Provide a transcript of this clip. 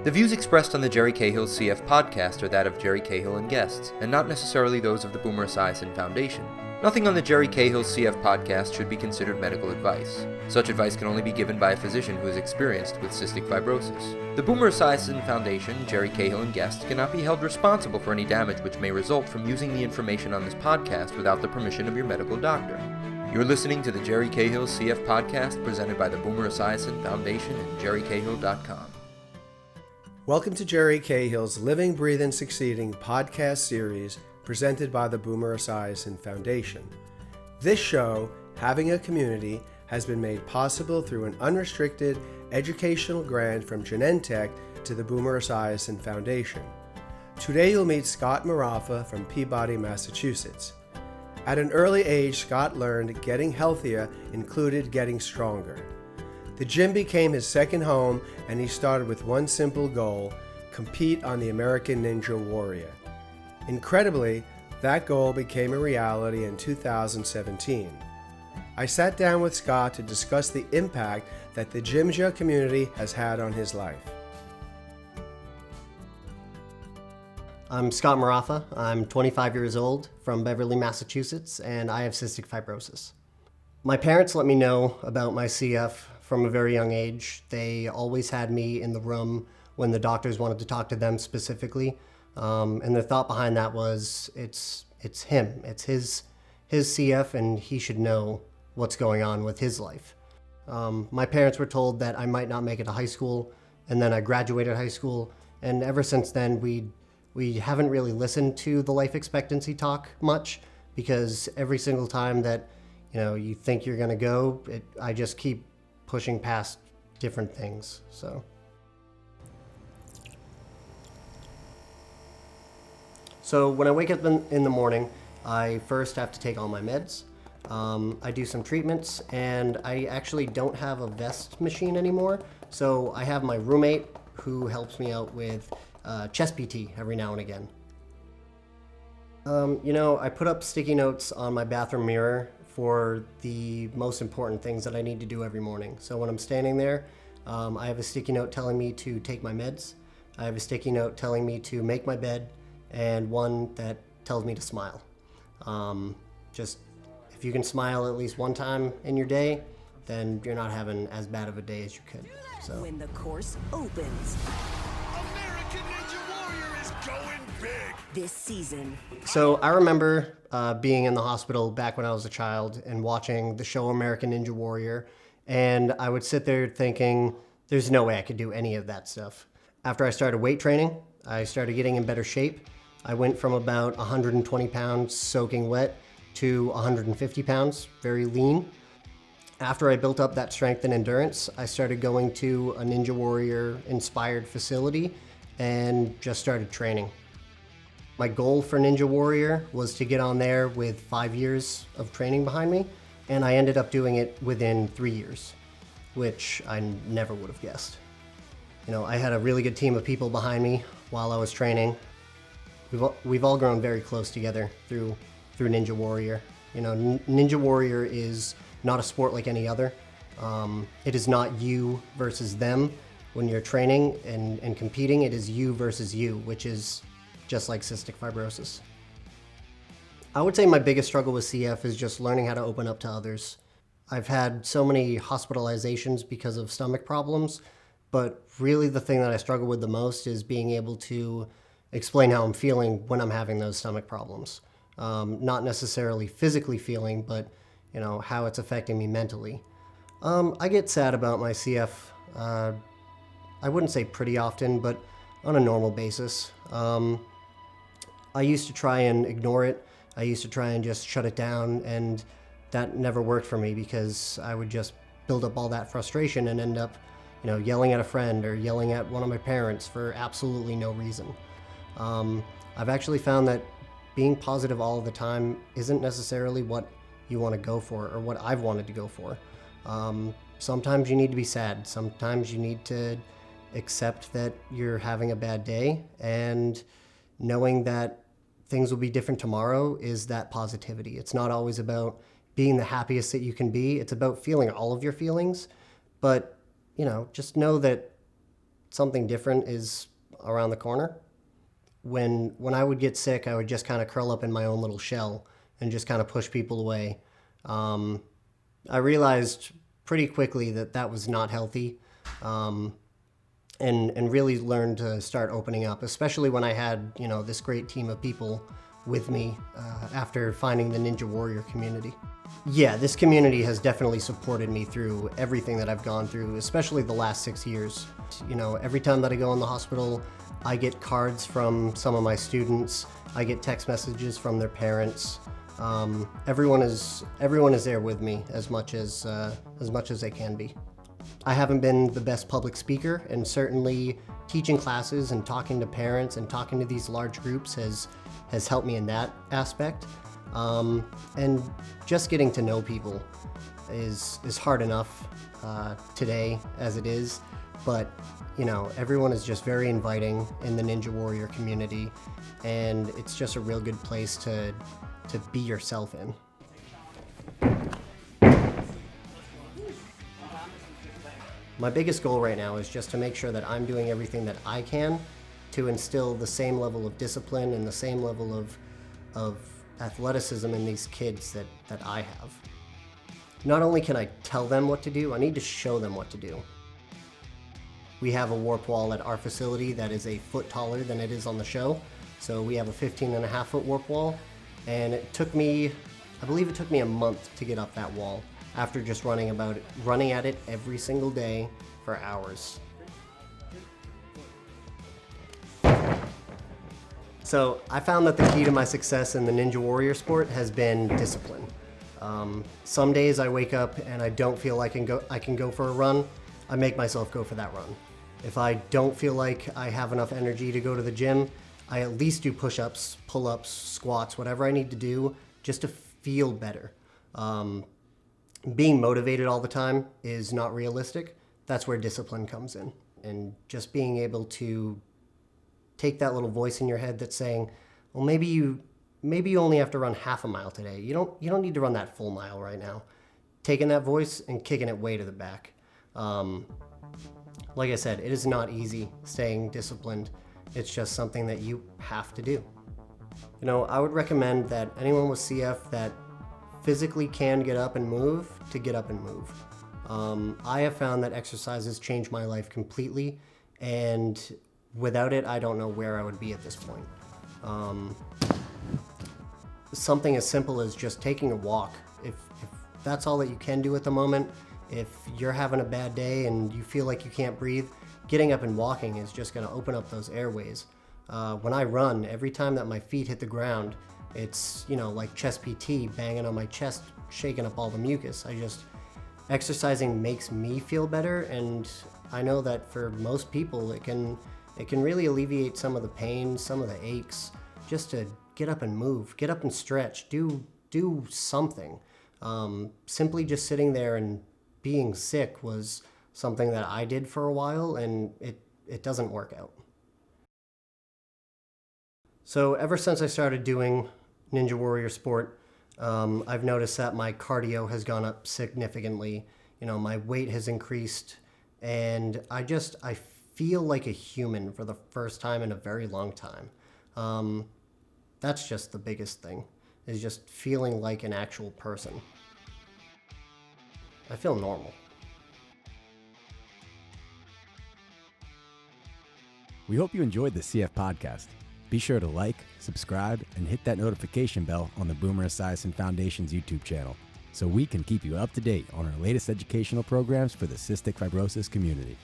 The views expressed on the Jerry Cahill CF podcast are that of Jerry Cahill and guests, and not necessarily those of the Boomer Esiason Foundation. Nothing on the Jerry Cahill CF podcast should be considered medical advice. Such advice can only be given by a physician who is experienced with cystic fibrosis. The Boomer Esiason Foundation, Jerry Cahill and guests cannot be held responsible for any damage which may result from using the information on this podcast without the permission of your medical doctor. You're listening to the Jerry Cahill CF podcast presented by the Boomer Esiason Foundation and jerrycahill.com. Welcome to Jerry Cahill's Living, Breathing, Succeeding podcast series presented by the Boomer Esiason Foundation. This show, Having a Community, has been made possible through an unrestricted educational grant from Genentech to the Boomer Esiason Foundation. Today you'll meet Scott Marraffa from Peabody, Massachusetts. At an early age, Scott learned getting healthier included getting stronger. The gym became his second home, and he started with one simple goal: compete on the American Ninja Warrior. Incredibly, that goal became a reality in 2017. I sat down with Scott to discuss the impact that the Gymja community has had on his life. I'm Scott Marraffa. I'm 25 years old from Beverly, Massachusetts, and I have cystic fibrosis. My parents let me know about my CF from a very young age. They always had me in the room when the doctors wanted to talk to them specifically. And the thought behind that was, it's him. It's his CF, and he should know what's going on with his life. My parents were told that I might not make it to high school, and then I graduated high school. And ever since then, we haven't really listened to the life expectancy talk much, because every single time that you think you're gonna go, I just keep pushing past different things. So when I wake up in the morning, I first have to take all my meds. I do some treatments, and I actually don't have a vest machine anymore. So I have my roommate who helps me out with chest PT every now and again. I put up sticky notes on my bathroom mirror for the most important things that I need to do every morning. So when I'm standing there, I have a sticky note telling me to take my meds. I have a sticky note telling me to make my bed, and one that tells me to smile. Just if you can smile at least one time in your day, then you're not having as bad of a day as you could. So when the course opens, American Ninja Warrior is going big this season. So I remember being in the hospital back when I was a child and watching the show American Ninja Warrior, and I would sit there thinking, there's no way I could do any of that stuff. After I started weight training, I started getting in better shape. I went from about 120 pounds soaking wet to 150 pounds, very lean. After I built up that strength and endurance, I started going to a Ninja Warrior inspired facility and just started training. My goal for Ninja Warrior was to get on there with 5 years of training behind me, and I ended up doing it within 3 years, which I never would have guessed. I had a really good team of people behind me while I was training. We've all grown very close together through Ninja Warrior. Ninja Warrior is not a sport like any other. It is not you versus them when you're training and competing. It is you versus you, which is just like cystic fibrosis. I would say my biggest struggle with CF is just learning how to open up to others. I've had so many hospitalizations because of stomach problems, but really the thing that I struggle with the most is being able to explain how I'm feeling when I'm having those stomach problems. Not necessarily physically feeling, but how it's affecting me mentally. I get sad about my CF, I wouldn't say pretty often, but on a normal basis. I used to try and ignore it. I used to try and just shut it down, and that never worked for me because I would just build up all that frustration and end up, yelling at a friend or yelling at one of my parents for absolutely no reason. I've actually found that being positive all of the time isn't necessarily what you want to go for or what I've wanted to go for. Sometimes you need to be sad. Sometimes you need to accept that you're having a bad day, and knowing that things will be different tomorrow is that positivity. It's not always about being the happiest that you can be. It's about feeling all of your feelings, but just know that something different is around the corner. When I would get sick, I would just kind of curl up in my own little shell and just kind of push people away. I realized pretty quickly that that was not healthy, and really learned to start opening up, especially when I had, this great team of people with me after finding the Ninja Warrior community. Yeah, this community has definitely supported me through everything that I've gone through, especially the last 6 years. Every time that I go in the hospital, I get cards from some of my students. I get text messages from their parents. Everyone is there with me as much as they can be. I haven't been the best public speaker, and certainly teaching classes and talking to parents and talking to these large groups has helped me in that aspect. And just getting to know people is hard enough today as it is, but everyone is just very inviting in the Ninja Warrior community, and it's just a real good place to be yourself in. My biggest goal right now is just to make sure that I'm doing everything that I can to instill the same level of discipline and the same level of athleticism in these kids that I have. Not only can I tell them what to do, I need to show them what to do. We have a warp wall at our facility that is a foot taller than it is on the show. So we have a 15.5-foot warp wall, and I believe it took me a month to get up that wall after just running at it every single day for hours. So I found that the key to my success in the Ninja Warrior sport has been discipline. Some days I wake up and I don't feel like I can go for a run. I make myself go for that run. If I don't feel like I have enough energy to go to the gym, I at least do push-ups, pull-ups, squats, whatever I need to do just to feel better. Being motivated all the time is not realistic. That's where discipline comes in. And just being able to take that little voice in your head that's saying, well, maybe you only have to run half a mile today. You don't need to run that full mile right now. Taking that voice and kicking it way to the back. Like I said, it is not easy staying disciplined. It's just something that you have to do. I would recommend that anyone with CF that physically can get up and move, to get up and move. I have found that exercises change my life completely, and without it, I don't know where I would be at this point. Something as simple as just taking a walk. If that's all that you can do at the moment, if you're having a bad day and you feel like you can't breathe, getting up and walking is just going to open up those airways. When I run, every time that my feet hit the ground, it's, like chest PT, banging on my chest, shaking up all the mucus. Exercising makes me feel better, and I know that for most people it can really alleviate some of the pain, some of the aches, just to get up and move, get up and stretch, do something. Simply just sitting there and being sick was something that I did for a while, and it doesn't work out. So ever since I started doing Ninja Warrior sport, I've noticed that my cardio has gone up significantly. My weight has increased, and I feel like a human for the first time in a very long time. That's just the biggest thing, is just feeling like an actual person. I feel normal. We hope you enjoyed the CF podcast. Be sure to like, subscribe, and hit that notification bell on the Boomer Esiason Foundation's YouTube channel so we can keep you up to date on our latest educational programs for the cystic fibrosis community.